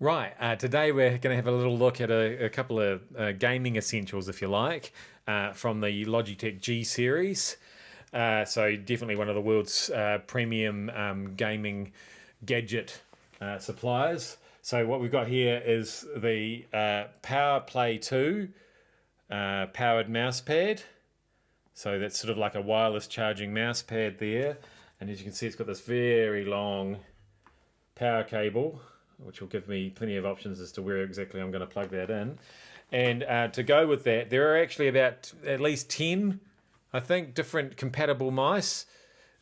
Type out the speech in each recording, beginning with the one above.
Right, today we're going to have a little look at a couple of gaming essentials, if you like, from the Logitech G series. So definitely one of the world's premium gaming gadget suppliers. So what we've got here is the Power Play 2 powered mouse pad. So that's sort of like a wireless charging mouse pad there. And as you can see, it's got this very long power cable, which will give me plenty of options as to where exactly I'm going to plug that in. And to go with that, there are actually about at least 10, I think, different compatible mice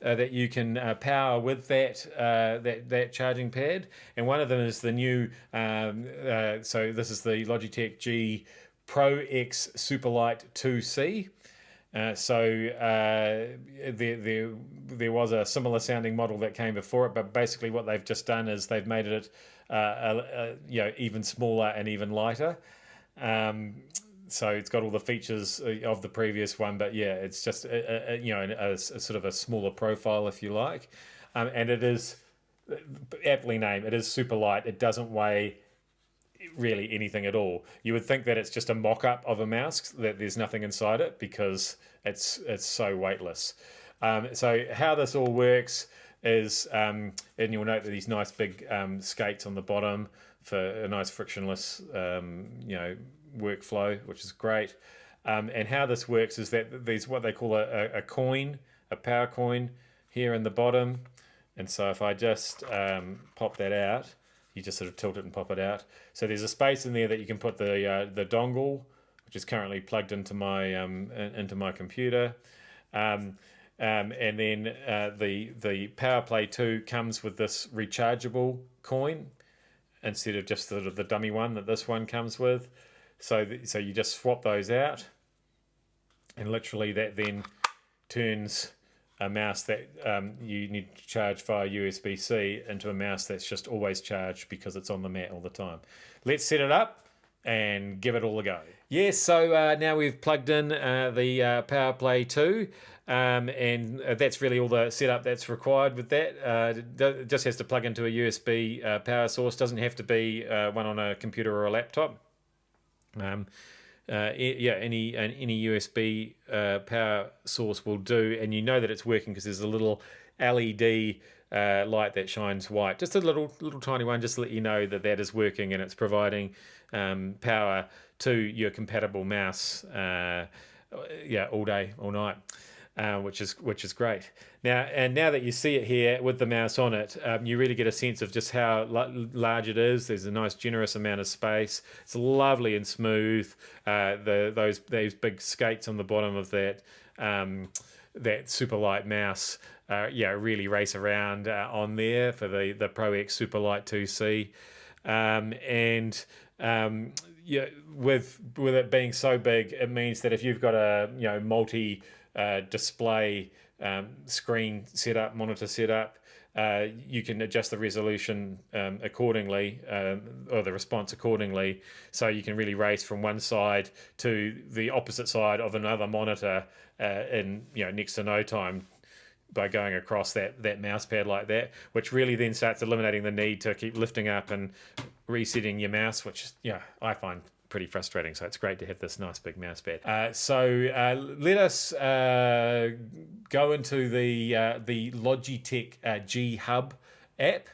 that you can power with that charging pad. And one of them is the new, so this is the Logitech G Pro X Superlight 2C. There was a similar sounding model that came before it, but basically what they've just done is they've made it even smaller and even lighter. So it's got all the features of the previous one, but yeah, it's just a sort of a smaller profile, if you like, and it is aptly named. It is super light. It doesn't weigh really anything at all. You would think that it's just a mock-up of a mouse, that there's nothing inside it, because it's so weightless. So how this all works is, and you'll note that these nice big skates on the bottom for a nice frictionless workflow, which is great. And how this works is that there's what they call a coin, a power coin here in the bottom. And so if I just pop that out, you just sort of tilt it and pop it out. So there's a space in there that you can put the dongle, which is currently plugged into my computer. And then the Power Play 2 comes with this rechargeable coin instead of just sort of the dummy one that this one comes with. So you just swap those out, and literally that then turns a mouse that you need to charge via USB-C into a mouse that's just always charged because it's on the mat all the time. Let's set it up and give it all a go. Yes, so now we've plugged in the Power Play 2, and that's really all the setup that's required with that. It just has to plug into a USB power source. Doesn't have to be one on a computer or a laptop. Any USB power source will do, and you know that it's working because there's a little LED light that shines white, just a little tiny one, just to let you know that that is working and it's providing power to your compatible mouse all day, all night. Which is great. Now that you see it here with the mouse on it, you really get a sense of just how large it is. There's a nice generous amount of space. It's lovely and smooth. Those big skates on the bottom of that super light mouse, really race around on there for the Pro X Superlight 2C, with it being so big, it means that if you've got a multi display monitor setup, you can adjust the resolution accordingly, or the response accordingly, so you can really race from one side to the opposite side of another monitor in next to no time by going across that mouse pad like that, which really then starts eliminating the need to keep lifting up and resetting your mouse, which I find pretty frustrating. So it's great to have this nice big mouse pad. Let us go into the Logitech G Hub app.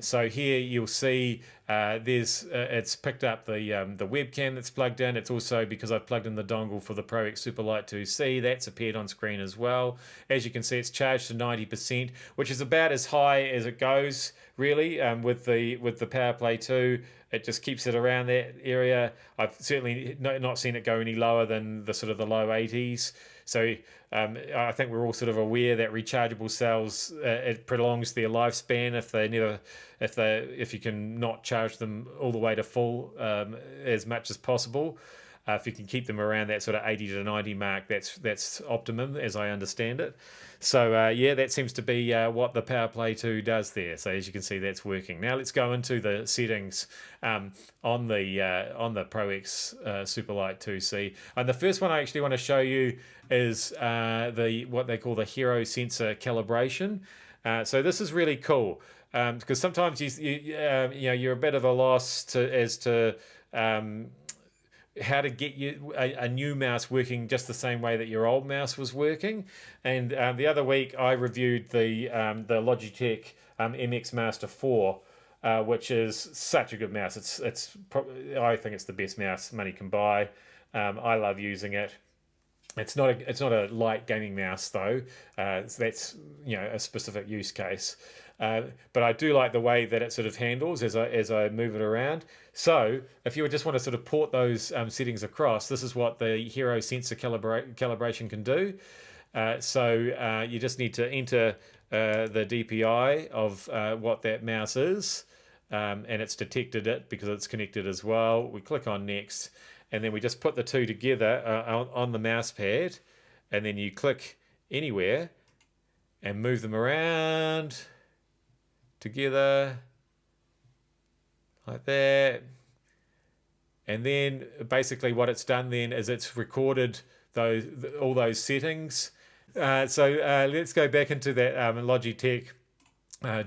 So here you'll see it's picked up the webcam that's plugged in. It's also, because I've plugged in the dongle for the Pro X Superlight 2C, that's appeared on screen as well. As you can see, it's charged to 90%, which is about as high as it goes, really, with the Power Play 2. It just keeps it around that area. I've certainly not seen it go any lower than the sort of the low 80s. So I think we're all sort of aware that rechargeable cells, it prolongs their lifespan if you can not charge them all the way to full as much as possible. If you can keep them around that sort of 80 to 90 mark, that's optimum, as I understand it. So that seems to be what the Power Play 2 does there. So as you can see, that's working. Now let's go into the settings on the Pro X Superlight 2C. And the first one I actually want to show you is what they call the Hero Sensor calibration. So this is really cool. because sometimes you're a bit of a loss as to how to get a new mouse working just the same way that your old mouse was working. And the other week I reviewed the Logitech MX Master 4, which is such a good mouse. I think it's the best mouse money can buy. I love using it. It's not a light gaming mouse though. That's a specific use case. But I do like the way that it sort of handles as I move it around. So if you just want to sort of port those settings across, this is what the Hero sensor calibration can do. So you just need to enter the DPI of what that mouse is, and it's detected it because it's connected as well. We click on next, and then we just put the two together on the mouse pad, and then you click anywhere and move them around together like that. And then basically what it's done then is it's recorded all those settings. So let's go back into that Logitech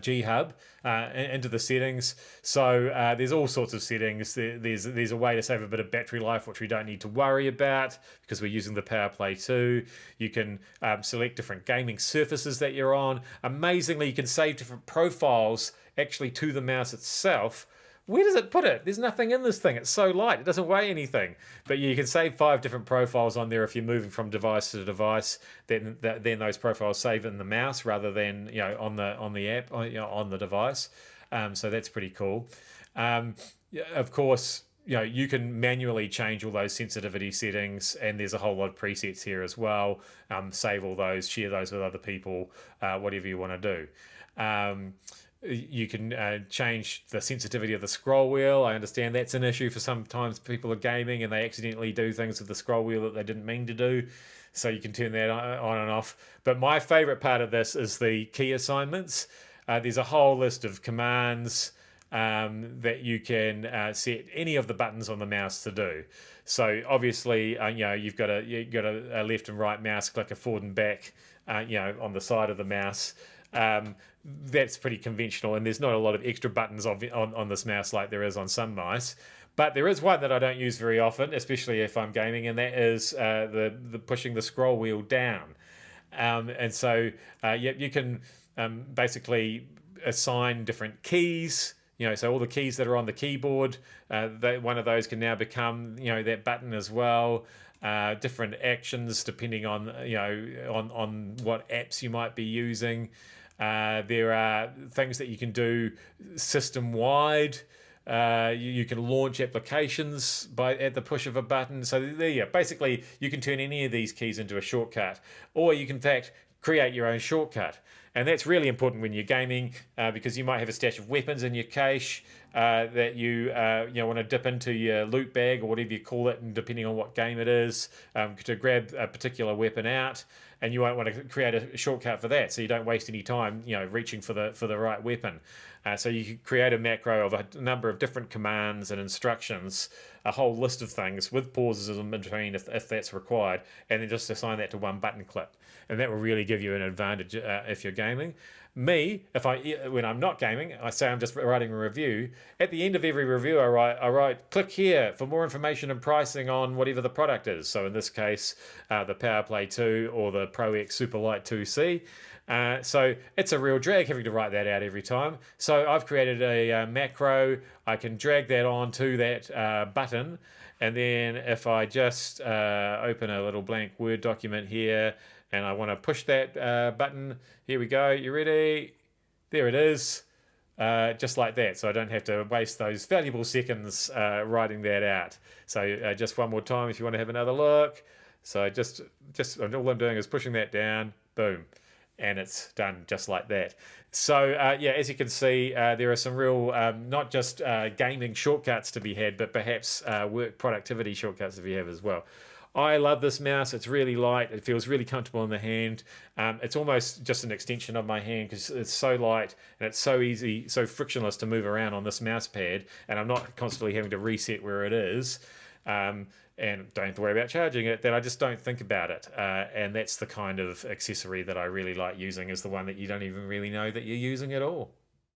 G Hub, into the settings. So there's all sorts of settings. There's a way to save a bit of battery life, which we don't need to worry about because we're using the PowerPlay 2. You can select different gaming surfaces that you're on. Amazingly, you can save different profiles actually to the mouse itself. Where does it put it? There's nothing in this thing. It's so light. It doesn't weigh anything. But you can save 5 different profiles on there if you're moving from device to device. Then those profiles save in the mouse rather than on the app on the device. So that's pretty cool. Of course, you can manually change all those sensitivity settings, and there's a whole lot of presets here as well. Save all those, share those with other people, whatever you want to do. You can change the sensitivity of the scroll wheel. I understand that's an issue for sometimes people are gaming and they accidentally do things with the scroll wheel that they didn't mean to do. So you can turn that on and off. But my favorite part of this is the key assignments. There's a whole list of commands that you can set any of the buttons on the mouse to do. So obviously, you've got a left and right mouse clicker, forward and back, on the side of the mouse. That's pretty conventional, and there's not a lot of extra buttons on this mouse like there is on some mice. But there is one that I don't use very often, especially if I'm gaming, and that is the pushing the scroll wheel down. And so you can basically assign different keys. So all the keys that are on the keyboard, one of those can now become that button as well. Different actions depending on on what apps you might be using. There are things that you can do system wide. You can launch applications at the push of a button. So basically you can turn any of these keys into a shortcut, or you can in fact create your own shortcut. And that's really important when you're gaming, because you might have a stash of weapons in your cache that you want to dip into your loot bag or whatever you call it, and depending on what game it is, to grab a particular weapon out, and you won't want to create a shortcut for that, so you don't waste any time reaching for the right weapon. So you can create a macro of a number of different commands and instructions, a whole list of things with pauses in between if that's required, and then just assign that to one button click, and that will really give you an advantage if you're gaming. Me, when I'm not gaming, I say I'm just writing a review. At the end of every review, I write click here for more information and pricing on whatever the product is. So in this case, the PowerPlay 2 or the Pro X Superlight 2C. So it's a real drag having to write that out every time. So I've created a macro. I can drag that onto that button, and then if I just open a little blank Word document here, and I want to push that button, here we go. You ready? There it is. Just like that, so I don't have to waste those valuable seconds writing that out. So just one more time if you want to have another look. So just all I'm doing is pushing that down, boom, and it's done just like that. So as you can see, there are some real not just gaming shortcuts to be had, but perhaps work productivity shortcuts to you have as well. I love this mouse. It's really light. It feels really comfortable in the hand. It's almost just an extension of my hand because it's so light and it's so easy, so frictionless to move around on this mouse pad, and I'm not constantly having to reset where it is. And don't have to worry about charging it, then I just don't think about it. And that's the kind of accessory that I really like using, is the one that you don't even really know that you're using at all.